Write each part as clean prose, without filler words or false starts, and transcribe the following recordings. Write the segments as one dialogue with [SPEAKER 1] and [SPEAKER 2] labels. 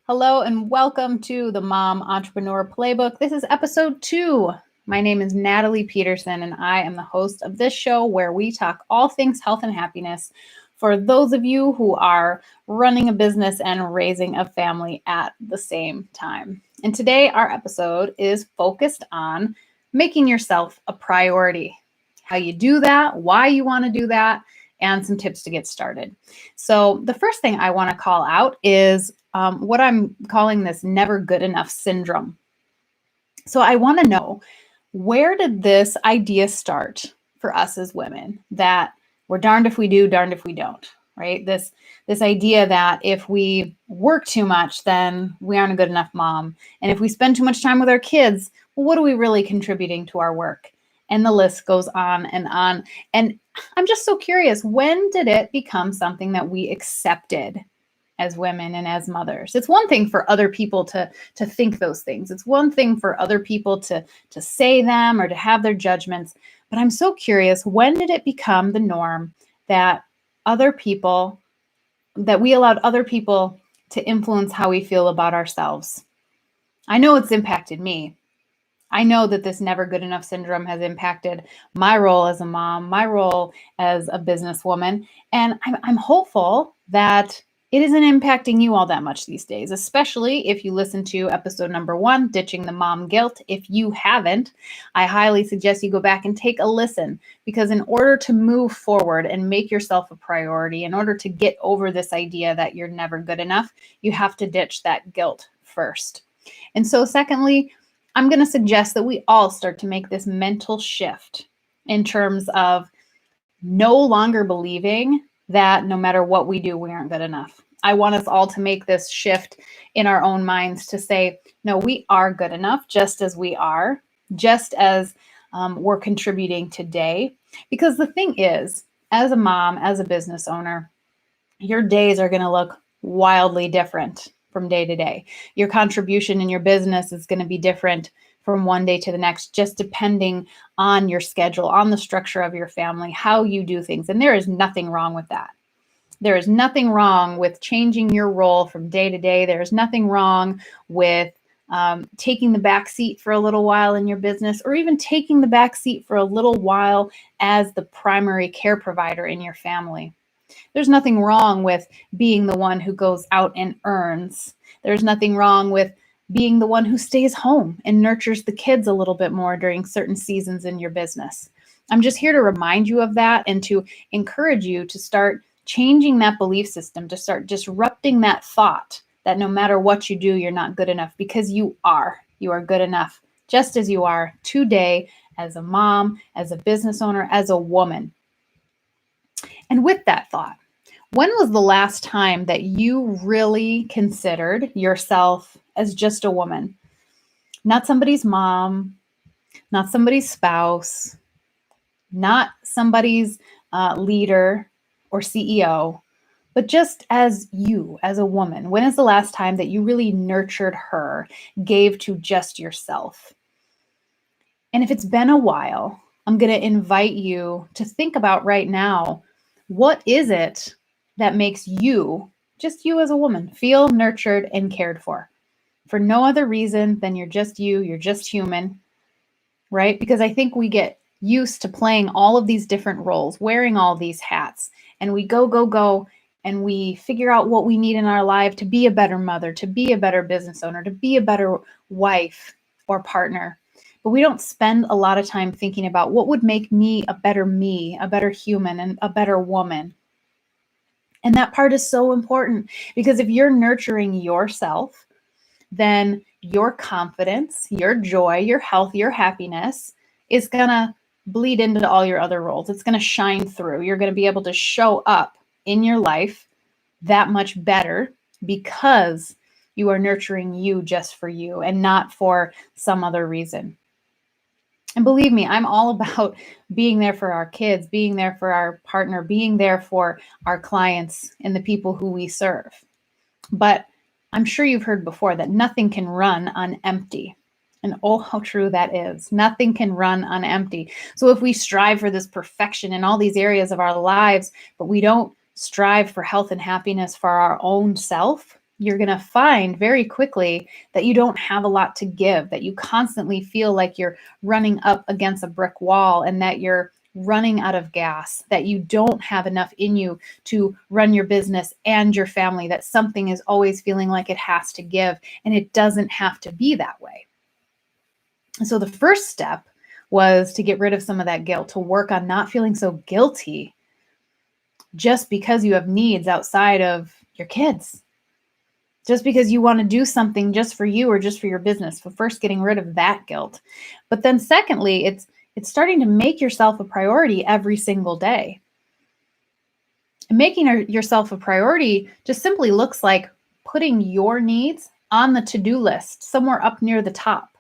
[SPEAKER 1] Hello and welcome to the Mom Entrepreneur Playbook. This is episode 2. My name is Natalie Peterson and I am the host of this show where we talk all things health and happiness for those of you who are running a business and raising a family at the same time. And today our episode is focused on making yourself a priority. How you do that, why you want to do that, and some tips to get started. So the first thing I want to call out is what I'm calling this never good enough syndrome. So I want to know, where did this idea start for us as women that we're darned if we do, darned if we don't, right? This idea that if we work too much, then we aren't a good enough mom. And if we spend too much time with our kids, well, what are we really contributing to our work? And the list goes on and on. And I'm just so curious, when did it become something that we accepted as women and as mothers? It's one thing for other people to think those things. It's one thing for other people to say them or to have their judgments. But I'm so curious, when did it become the norm that we allowed other people to influence how we feel about ourselves? I know it's impacted me. I know that this never good enough syndrome has impacted my role as a mom, my role as a businesswoman, and I'm hopeful that it isn't impacting you all that much these days, especially if you listen to episode number 1, Ditching the Mom Guilt. If you haven't, I highly suggest you go back and take a listen, because in order to move forward and make yourself a priority, in order to get over this idea that you're never good enough, you have to ditch that guilt first. And so secondly, I'm going to suggest that we all start to make this mental shift in terms of no longer believing that no matter what we do, we aren't good enough. I want us all to make this shift in our own minds to say, no, we are good enough just as we are, just as we're contributing today. Because the thing is, as a mom, as a business owner, your days are going to look wildly different from day to day. Your contribution in your business is going to be different from one day to the next, just depending on your schedule, on the structure of your family, how you do things. And there is nothing wrong with that. There is nothing wrong with changing your role from day to day. There is nothing wrong with taking the back seat for a little while in your business, or even taking the back seat for a little while as the primary care provider in your family. There's nothing wrong with being the one who goes out and earns. There's nothing wrong with being the one who stays home and nurtures the kids a little bit more during certain seasons in your business. I'm just here to remind you of that and to encourage you to start changing that belief system, to start disrupting that thought that no matter what you do, you're not good enough, because you are. You are good enough just as you are today, as a mom, as a business owner, as a woman. And with that thought, when was the last time that you really considered yourself as just a woman? Not somebody's mom, not somebody's spouse, not somebody's leader or CEO, but just as you, as a woman. When is the last time that you really nurtured her, gave to just yourself? And if it's been a while, I'm going to invite you to think about right now, what is it that makes you, just you as a woman, feel nurtured and cared for no other reason than you're just human, right? Because I think we get used to playing all of these different roles, wearing all these hats, and we go, and we figure out what we need in our life to be a better mother, to be a better business owner, to be a better wife or partner. But we don't spend a lot of time thinking about what would make me, a better human, and a better woman. And that part is so important, because if you're nurturing yourself, then your confidence, your joy, your health, your happiness is going to bleed into all your other roles. It's going to shine through. You're going to be able to show up in your life that much better, because you are nurturing you just for you and not for some other reason. And believe me, I'm all about being there for our kids, being there for our partner, being there for our clients and the people who we serve. But I'm sure you've heard before that nothing can run on empty. And oh, how true that is. Nothing can run on empty. So if we strive for this perfection in all these areas of our lives, but we don't strive for health and happiness for our own self, you're going to find very quickly that you don't have a lot to give, that you constantly feel like you're running up against a brick wall and that you're running out of gas, that you don't have enough in you to run your business and your family, that something is always feeling like it has to give, and it doesn't have to be that way. And so the first step was to get rid of some of that guilt, to work on not feeling so guilty just because you have needs outside of your kids, just because you want to do something just for you or just for your business. So first, getting rid of that guilt. But then secondly, it's starting to make yourself a priority every single day. And making yourself a priority just simply looks like putting your needs on the to-do list somewhere up near the top.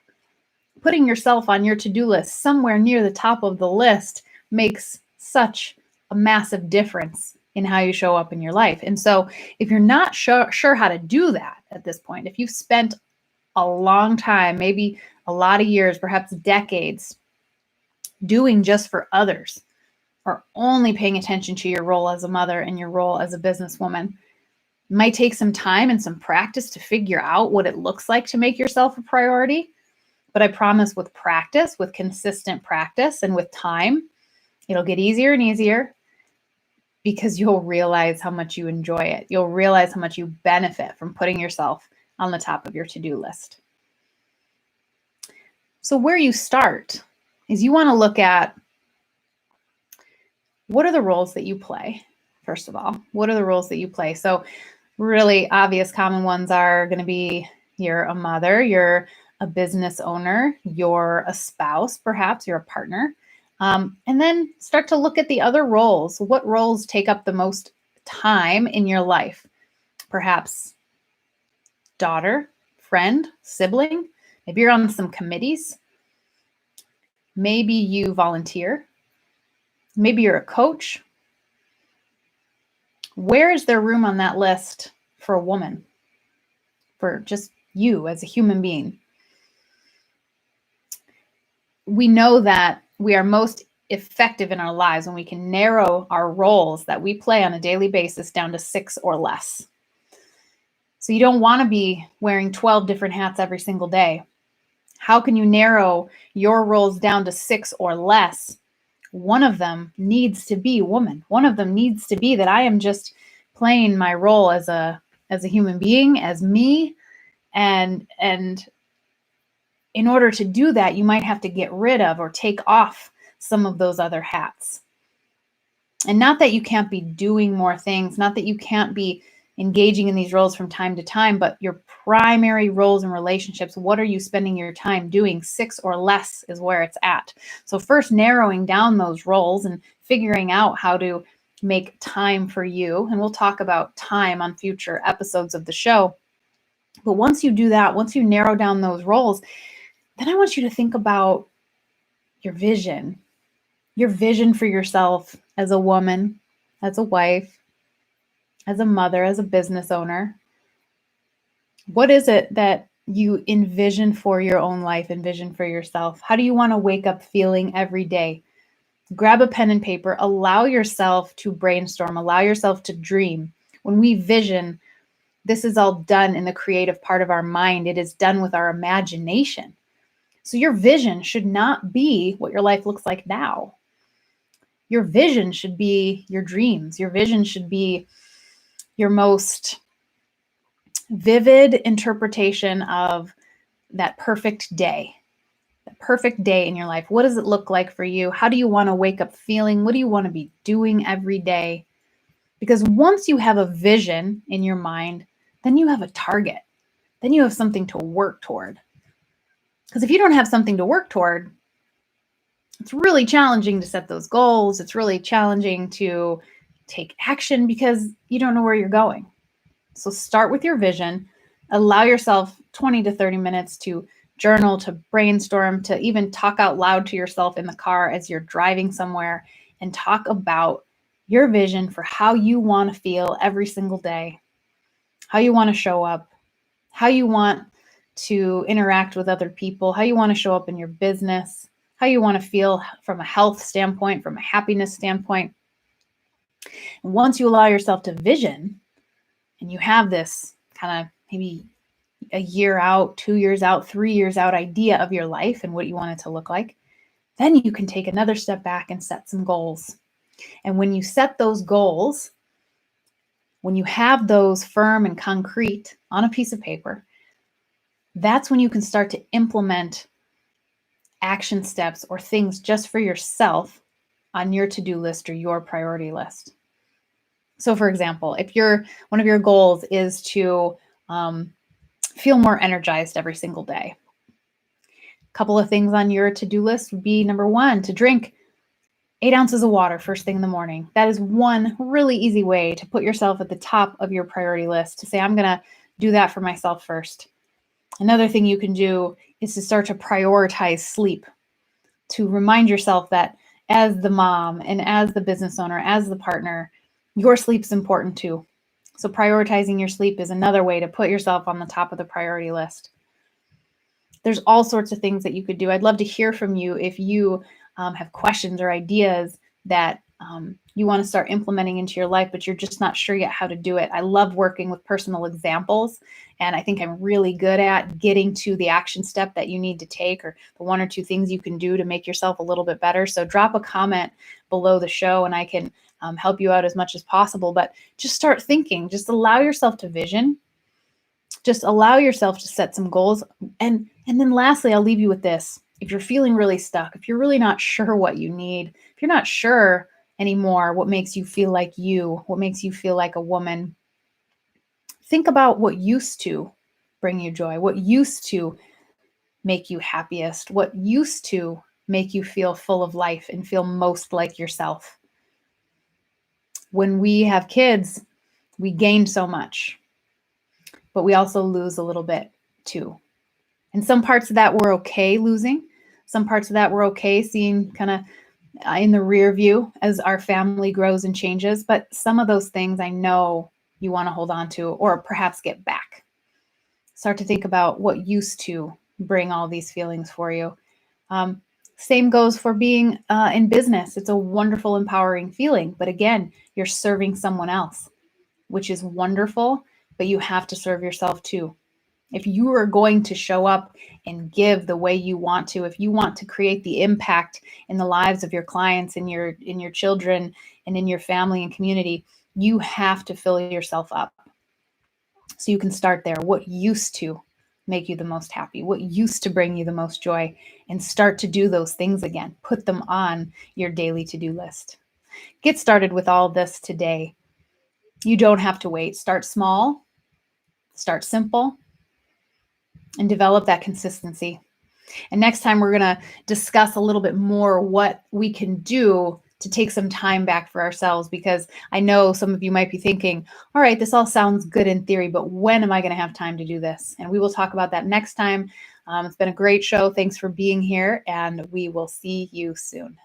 [SPEAKER 1] Putting yourself on your to-do list somewhere near the top of the list makes such a massive difference in how you show up in your life. And so if you're not sure how to do that at this point, if you've spent a long time, maybe a lot of years, perhaps decades, doing just for others, or only paying attention to your role as a mother and your role as a businesswoman, it might take some time and some practice to figure out what it looks like to make yourself a priority. But I promise with practice, with consistent practice and with time, it'll get easier and easier, because you'll realize how much you enjoy it. You'll realize how much you benefit from putting yourself on the top of your to-do list. So where you start is you want to look at, what are the roles that you play? First of all, what are the roles that you play? So really obvious common ones are going to be, you're a mother, you're a business owner, you're a spouse, perhaps you're a partner. And then start to look at the other roles. What roles take up the most time in your life? Perhaps daughter, friend, sibling. Maybe you're on some committees. Maybe you volunteer. Maybe you're a coach. Where is there room on that list for a woman? For just you as a human being? We know that we are most effective in our lives when we can narrow our roles that we play on a daily basis down to 6 or less. So you don't want to be wearing 12 different hats every single day. How can you narrow your roles down to 6 or less? One of them needs to be woman. One of them needs to be that I am just playing my role as a human being, as me, and in order to do that, you might have to get rid of or take off some of those other hats. And not that you can't be doing more things, not that you can't be engaging in these roles from time to time, but your primary roles and relationships, what are you spending your time doing? 6 or less is where it's at. So first, narrowing down those roles and figuring out how to make time for you. And we'll talk about time on future episodes of the show. But once you do that, once you narrow down those roles, then I want you to think about your vision for yourself as a woman, as a wife, as a mother, as a business owner. What is it that you envision for your own life, envision for yourself? How do you want to wake up feeling every day? Grab a pen and paper, allow yourself to brainstorm, allow yourself to dream. When we vision, this is all done in the creative part of our mind. It is done with our imagination. So your vision should not be what your life looks like now. Your vision should be your dreams. Your vision should be your most vivid interpretation of that perfect day in your life. What does it look like for you? How do you want to wake up feeling? What do you want to be doing every day? Because once you have a vision in your mind, then you have a target. Then you have something to work toward. Because if you don't have something to work toward, it's really challenging to set those goals. It's really challenging to take action because you don't know where you're going. So start with your vision. Allow yourself 20 to 30 minutes to journal, to brainstorm, to even talk out loud to yourself in the car as you're driving somewhere, and talk about your vision for how you want to feel every single day, how you want to show up, how you want to interact with other people, how you want to show up in your business, how you want to feel from a health standpoint, from a happiness standpoint. And once you allow yourself to vision and you have this kind of maybe a year out, 2 years out, 3 years out idea of your life and what you want it to look like, then you can take another step back and set some goals. And when you set those goals, when you have those firm and concrete on a piece of paper, that's when you can start to implement action steps or things just for yourself on your to-do list or your priority list. So for example, if one of your goals is to feel more energized every single day, a couple of things on your to-do list would be, number one, to drink 8 ounces of water first thing in the morning. That is one really easy way to put yourself at the top of your priority list, to say, I'm going to do that for myself first. Another thing you can do is to start to prioritize sleep, to remind yourself that as the mom and as the business owner, as the partner, your sleep's important too. So prioritizing your sleep is another way to put yourself on the top of the priority list. There's all sorts of things that you could do. I'd love to hear from you if you have questions or ideas that you want to start implementing into your life, but you're just not sure yet how to do it. I love working with personal examples, and I think I'm really good at getting to the action step that you need to take, or the 1 or 2 things you can do to make yourself a little bit better. So drop a comment below the show and I can help you out as much as possible. But just start thinking, just allow yourself to vision, just allow yourself to set some goals. And then lastly, I'll leave you with this. If you're feeling really stuck, if you're really not sure what you need, if you're not sure anymore what makes you feel like you, what makes you feel like a woman, think about what used to bring you joy, what used to make you happiest, what used to make you feel full of life and feel most like yourself. When we have kids, we gain so much, but we also lose a little bit too. And some parts of that we're okay losing. Some parts of that we're okay seeing kind of in the rear view as our family grows and changes. But some of those things I know you want to hold on to, or perhaps get back. Start to think about what used to bring all these feelings for you. Same goes for being in business. It's a wonderful, empowering feeling. But again, you're serving someone else, which is wonderful, but you have to serve yourself too. If you are going to show up and give the way you want to, if you want to create the impact in the lives of your clients and in your children and in your family and community, you have to fill yourself up. So you can start there. What used to make you the most happy? What used to bring you the most joy? And start to do those things again. Put them on your daily to-do list. Get started with all this today. You don't have to wait. Start small, start simple, and develop that consistency. And next time we're going to discuss a little bit more what we can do to take some time back for ourselves, because I know some of you might be thinking, all right, this all sounds good in theory, but when am I going to have time to do this? And we will talk about that next time. It's been a great show. Thanks for being here, and we will see you soon.